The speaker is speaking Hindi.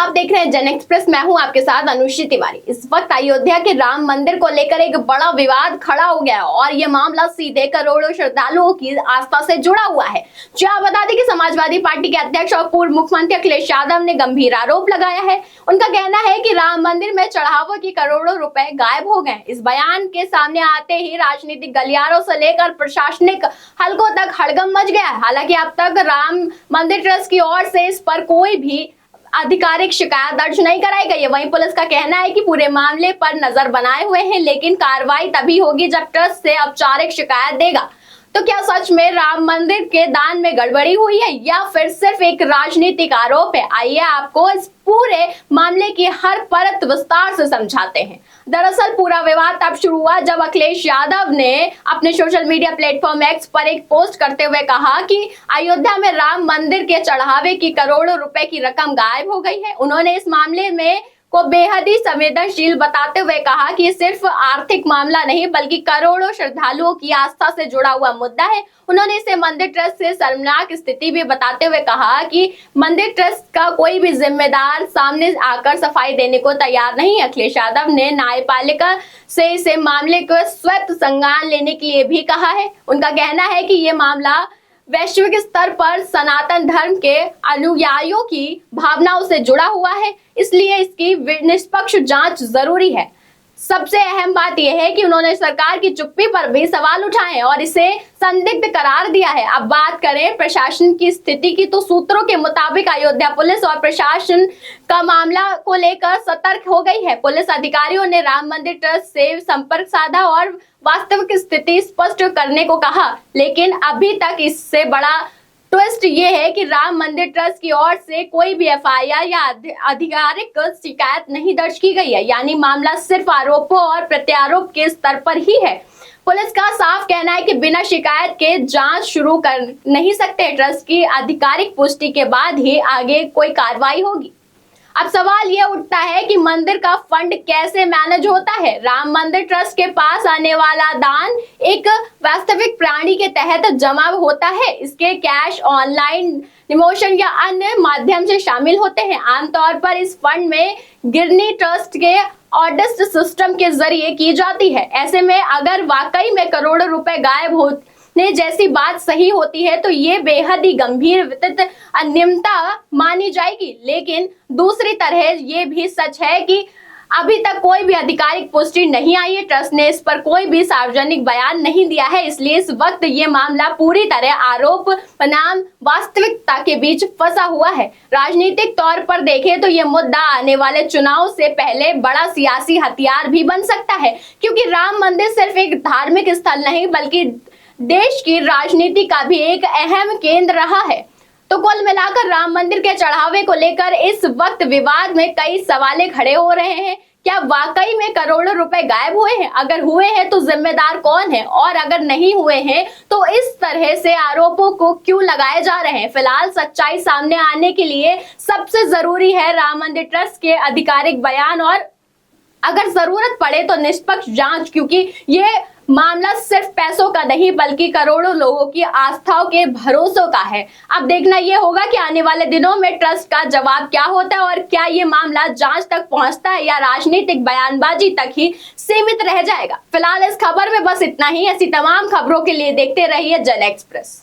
आप देख रहे हैं जन एक्सप्रेस। मैं हूं आपके साथ अनुषी तिवारी। इस वक्त अयोध्या के राम मंदिर को लेकर एक बड़ा विवाद खड़ा हो गया और ये मामला सीधे करोड़ों श्रद्धालुओं की आस्था से जुड़ा हुआ है। जो आप बता दें कि समाजवादी पार्टी के अध्यक्ष और पूर्व मुख्यमंत्री अखिलेश यादव ने गंभीर आरोप लगाया है। उनका कहना है कि राम मंदिर में चढ़ावों की करोड़ों रुपए गायब हो गए। इस बयान के सामने आते ही राजनीतिक गलियारों से लेकर प्रशासनिक हलकों तक हड़कंप मच गया है। हालांकि अब तक राम मंदिर ट्रस्ट की ओर से इस पर कोई भी आधिकारिक शिकायत दर्ज नहीं कराई गई है। वहीं पुलिस का कहना है कि पूरे मामले पर नजर बनाए हुए हैं, लेकिन कार्रवाई तभी होगी जब ट्रस्ट से औपचारिक शिकायत देगा। तो क्या सच में राम मंदिर के दान में गड़बड़ी हुई है या फिर सिर्फ एक राजनीतिक आरोप है? आइए आपको इस पूरे मामले की हर परत विस्तार से समझाते हैं। दरअसल पूरा विवाद तब शुरू हुआ जब अखिलेश यादव ने अपने सोशल मीडिया प्लेटफॉर्म एक्स पर एक पोस्ट करते हुए कहा कि अयोध्या में राम मंदिर के चढ़ावे की करोड़ों रुपए की रकम गायब हो गई है। उन्होंने इस मामले में को बेहद ही संवेदनशील बताते हुए कहा कि सिर्फ आर्थिक मामला नहीं बल्कि करोड़ों श्रद्धालुओं की आस्था से जुड़ा हुआ मुद्दा है। उन्होंने इसे मंदिर ट्रस्ट से शर्मनाक स्थिति भी बताते हुए कहा कि मंदिर ट्रस्ट का कोई भी जिम्मेदार सामने आकर सफाई देने को तैयार नहीं है। अखिलेश यादव ने न्यायपालिका से इसे मामले को स्वतः संज्ञान लेने के लिए भी कहा है। उनका कहना है कि ये मामला वैश्विक स्तर पर सनातन धर्म के अनुयायियों की भावनाओं से जुड़ा हुआ है, इसलिए इसकी निष्पक्ष जांच जरूरी है। सबसे अहम बात यह है कि उन्होंने सरकार की चुप्पी पर भी सवाल उठाए हैं और इसे संदिग्ध करार दिया है। अब बात करें प्रशासन की स्थिति की, तो सूत्रों के मुताबिक अयोध्या पुलिस और प्रशासन का मामला को लेकर सतर्क हो गई है। पुलिस अधिकारियों ने राम मंदिर ट्रस्ट से संपर्क साधा और वास्तविक स्थिति स्पष्ट करने को कहा, लेकिन अभी तक इससे बड़ा ट्विस्ट ये है कि राम मंदिर ट्रस्ट की ओर से कोई भी एफआईआर या आधिकारिक शिकायत नहीं दर्ज की गई है, यानी मामला सिर्फ आरोपों और प्रत्यारोप के स्तर पर ही है। पुलिस का साफ कहना है कि बिना शिकायत के जांच शुरू कर नहीं सकते। ट्रस्ट की आधिकारिक पुष्टि के बाद ही आगे कोई कार्रवाई होगी। अब सवाल यह उठता है कि मंदिर का फंड कैसे मैनेज होता है। राम मंदिर ट्रस्ट के पास आने वाला दान एक वास्तविक प्राणी के तहत जमा होता है। इसके कैश, ऑनलाइन डिमोशन या अन्य माध्यम से शामिल होते हैं। आमतौर पर इस फंड में गिरनी ट्रस्ट के ऑडिट सिस्टम के जरिए की जाती है। ऐसे में अगर वाकई में करोड़ों रुपए गायब होते जैसी बात सही होती है तो ये बेहद ही गंभीर वित्तीय अनियमितता मानी जाएगी। लेकिन दूसरी तरह ये भी सच है कि अभी तक कोई भी आधिकारिक पुष्टि नहीं आई है। ट्रस्ट ने इस पर कोई भी सार्वजनिक बयान नहीं दिया है, इसलिए इस वक्त ये मामला पूरी तरह आरोप बनाम वास्तविकता के बीच फंसा हुआ है। राजनीतिक तौर पर देखें तो ये मुद्दा आने वाले चुनाव से पहले बड़ा सियासी हथियार भी बन सकता है, क्योंकि राम मंदिर सिर्फ एक धार्मिक स्थल नहीं बल्कि देश की राजनीति का भी एक अहम केंद्र रहा है। तो कुल मिलाकर राम मंदिर के चढ़ावे को लेकर इस वक्त विवाद में कई सवाल खड़े हो रहे हैं। क्या वाकई में करोड़ों रुपए गायब हुए हैं? अगर हुए हैं तो जिम्मेदार कौन है, और अगर नहीं हुए हैं तो इस तरह से आरोपों को क्यों लगाए जा रहे हैं? फिलहाल सच्चाई सामने आने के लिए सबसे जरूरी है राम मंदिर ट्रस्ट के आधिकारिक बयान और अगर जरूरत पड़े तो निष्पक्ष जांच, क्योंकि ये मामला सिर्फ पैसों का नहीं बल्कि करोड़ों लोगों की आस्थाओं के भरोसों का है। अब देखना यह होगा कि आने वाले दिनों में ट्रस्ट का जवाब क्या होता है और क्या ये मामला जांच तक पहुंचता है या राजनीतिक बयानबाजी तक ही सीमित रह जाएगा। फिलहाल इस खबर में बस इतना ही। ऐसी तमाम खबरों के लिए देखते रहिए जन एक्सप्रेस।